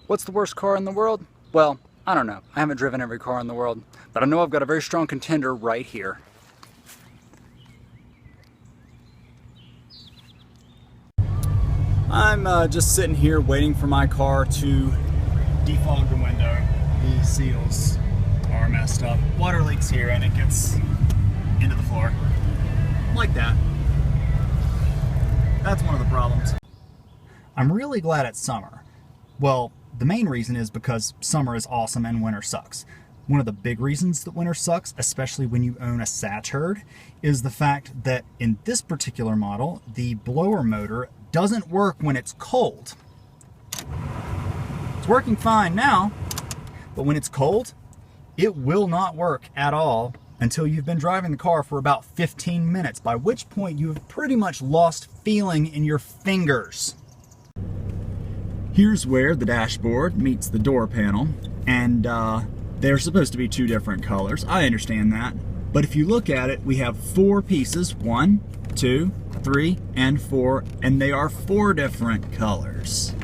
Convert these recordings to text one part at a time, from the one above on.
What's the worst car in the world? Well, I don't know. I haven't driven every car in the world, but I know I've got a very strong contender right here. I'm just sitting here waiting for my car to defog the window. The seals are messed up. Water leaks here and it gets into the floor. Like that. That's one of the problems. I'm really glad it's summer. Well, the main reason is because summer is awesome and winter sucks. One of the big reasons that winter sucks, especially when you own a Saturn, is the fact that in this particular model, the blower motor doesn't work when it's cold. It's working fine now, but when it's cold, it will not work at all until you've been driving the car for about 15 minutes, by which point you have pretty much lost feeling in your fingers. Here's where the dashboard meets the door panel, and they're supposed to be two different colors. I understand that, but if you look at it, we have 4 pieces, 1, 2, 3, and 4, and they are 4 different colors.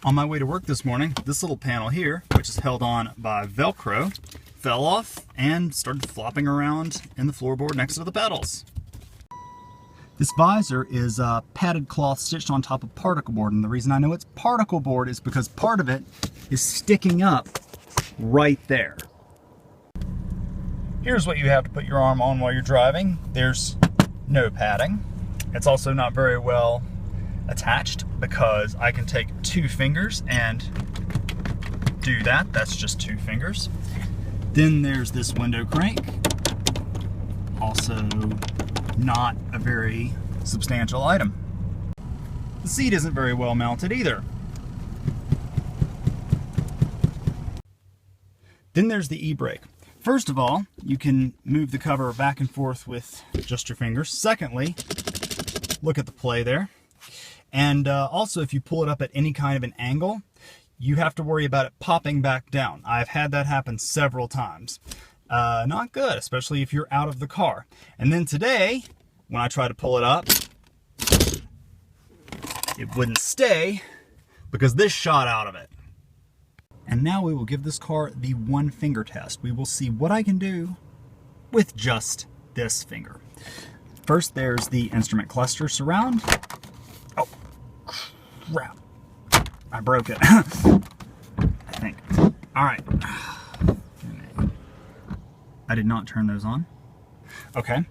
On my way to work this morning, this little panel here, which is held on by Velcro, fell off and started flopping around in the floorboard next to the pedals. This visor is padded cloth stitched on top of particle board, and the reason I know it's particle board is because part of it is sticking up right there. Here's what you have to put your arm on while you're driving. There's no padding. It's also not very well attached because I can take 2 fingers and do that. That's just 2 fingers. Then there's this window crank. Also not a very substantial item. The seat isn't very well mounted either. Then there's the e-brake. First of all, you can move the cover back and forth with just your fingers. Secondly, look at the play there. And also, if you pull it up at any kind of an angle, you have to worry about it popping back down. I've had that happen several times. Not good, especially if you're out of the car. And then today, when I try to pull it up, it wouldn't stay because this shot out of it. And now we will give this car the 1 finger test. We will see what I can do with just this finger. First, there's the instrument cluster surround. Oh, crap. I broke it. I think. All right. I did not turn those on. Okay.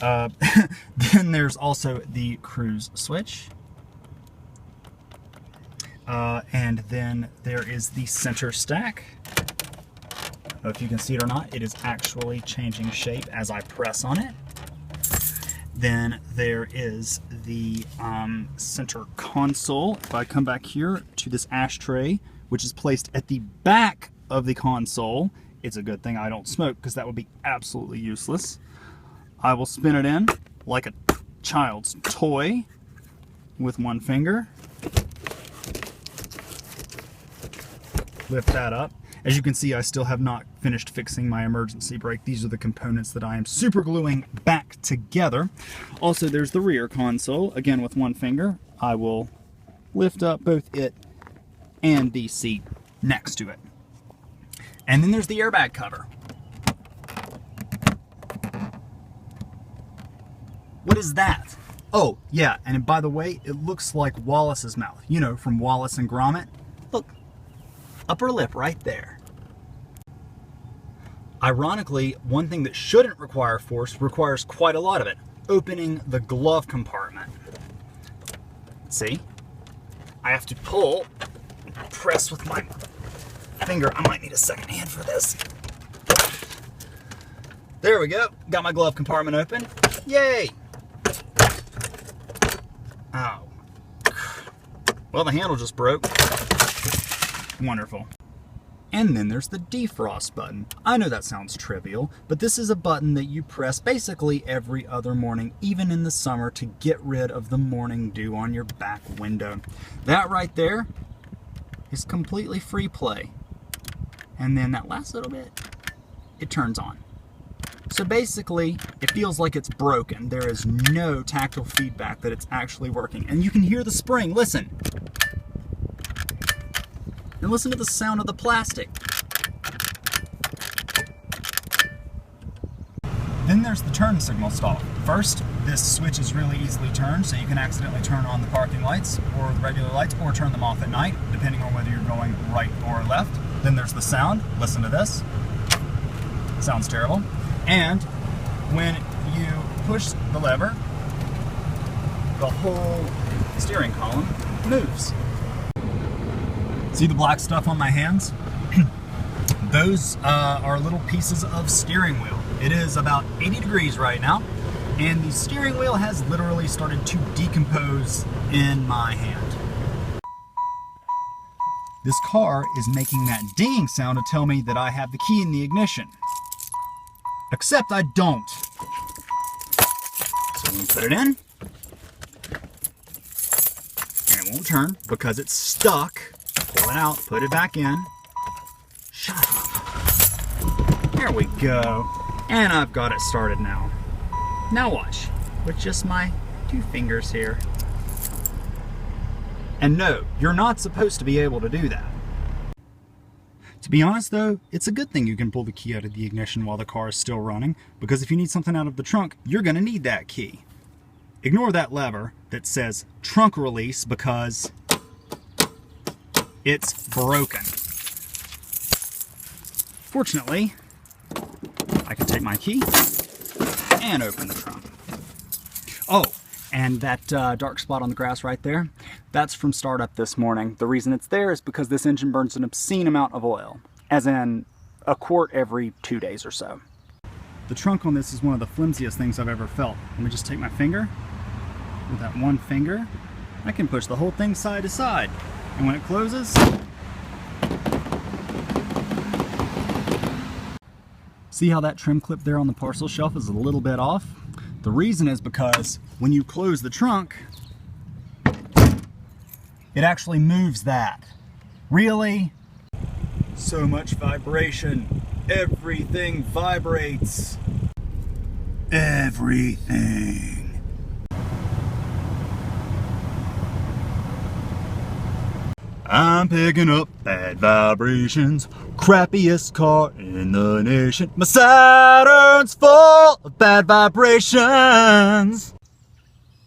Then there's also the cruise switch. And then there is the center stack. I don't know if you can see it or not. It is actually changing shape as I press on it. Then there is the center console. If I come back here to this ashtray, which is placed at the back of the console, it's a good thing I don't smoke because that would be absolutely useless. I will spin it in like a child's toy with 1 finger. Lift that up. As you can see, I still have not finished fixing my emergency brake. These are the components that I am super gluing back together. Also, there's the rear console. Again, with 1 finger, I will lift up both it and the seat next to it. And then there's the airbag cover. What is that? Oh, yeah, and by the way, it looks like Wallace's mouth. You know, from Wallace and Gromit. Look, upper lip right there. Ironically, one thing that shouldn't require force requires quite a lot of it. Opening the glove compartment. See? I have to pull, press with my finger. I might need a second hand for this. There we go. Got my glove compartment open. Yay! Ow. Well, the handle just broke. Wonderful. And then there's the defrost button. I know that sounds trivial, but this is a button that you press basically every other morning, even in the summer, to get rid of the morning dew on your back window. That right there is completely free play. And then that last little bit, it turns on. So basically, it feels like it's broken. There is no tactile feedback that it's actually working. And you can hear the spring, listen. and listen to the sound of the plastic. Then there's the turn signal stop. First, this switch is really easily turned, so you can accidentally turn on the parking lights or the regular lights, or turn them off at night, depending on whether you're going right or left. Then there's the sound. Listen to this. Sounds terrible. And when you push the lever, the whole steering column moves. See the black stuff on my hands? Those are little pieces of steering wheel. It is about 80 degrees right now, and the steering wheel has literally started to decompose in my hand. This car is making that dinging sound to tell me that I have the key in the ignition. Except I don't. So when you put it in, and it won't turn because it's stuck, pull it out, put it back in. Shut up. There we go. And I've got it started now. Now watch, with just my 2 fingers here. And no, you're not supposed to be able to do that. To be honest though, it's a good thing you can pull the key out of the ignition while the car is still running, because if you need something out of the trunk, you're gonna need that key. Ignore that lever that says trunk release because it's broken. Fortunately, I can take my key and open the trunk. Oh, and that dark spot on the grass right there, that's from startup this morning. The reason it's there is because this engine burns an obscene amount of oil, as in a quart every 2 days or so. The trunk on this is one of the flimsiest things I've ever felt. Let me just take my finger. With that one finger, I can push the whole thing side to side. And when it closes, see how that trim clip there on the parcel shelf is a little bit off? The reason is because when you close the trunk, it actually moves that. Really? So much vibration. Everything vibrates. Everything. I'm picking up bad vibrations. Crappiest car in the nation. My Saturn's full of bad vibrations.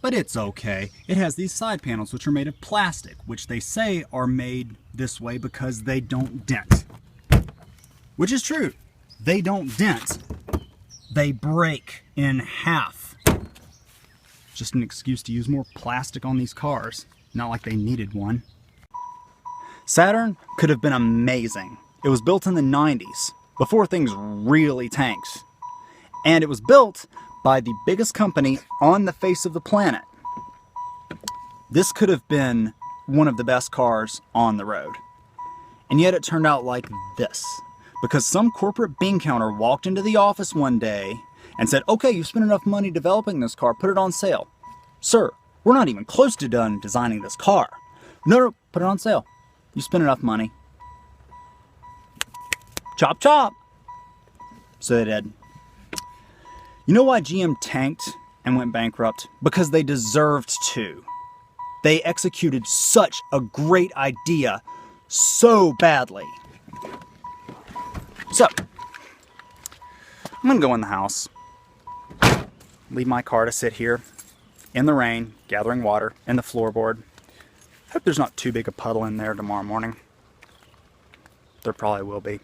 But it's okay. It has these side panels which are made of plastic, which they say are made this way because they don't dent. Which is true. They don't dent. They break in half. Just an excuse to use more plastic on these cars. Not like they needed one. Saturn could have been amazing. It was built in the 90s, before things really tanked. And it was built by the biggest company on the face of the planet. This could have been one of the best cars on the road. And yet it turned out like this. Because some corporate bean counter walked into the office one day and said, okay, you've spent enough money developing this car, put it on sale. Sir, we're not even close to done designing this car. No, put it on sale. You spent enough money. Chop chop. So they did. You know why GM tanked and went bankrupt? Because they deserved to. They executed such a great idea so badly. So, I'm gonna go in the house, leave my car to sit here in the rain, gathering water in the floorboard. Hope there's not too big a puddle in there tomorrow morning. There probably will be.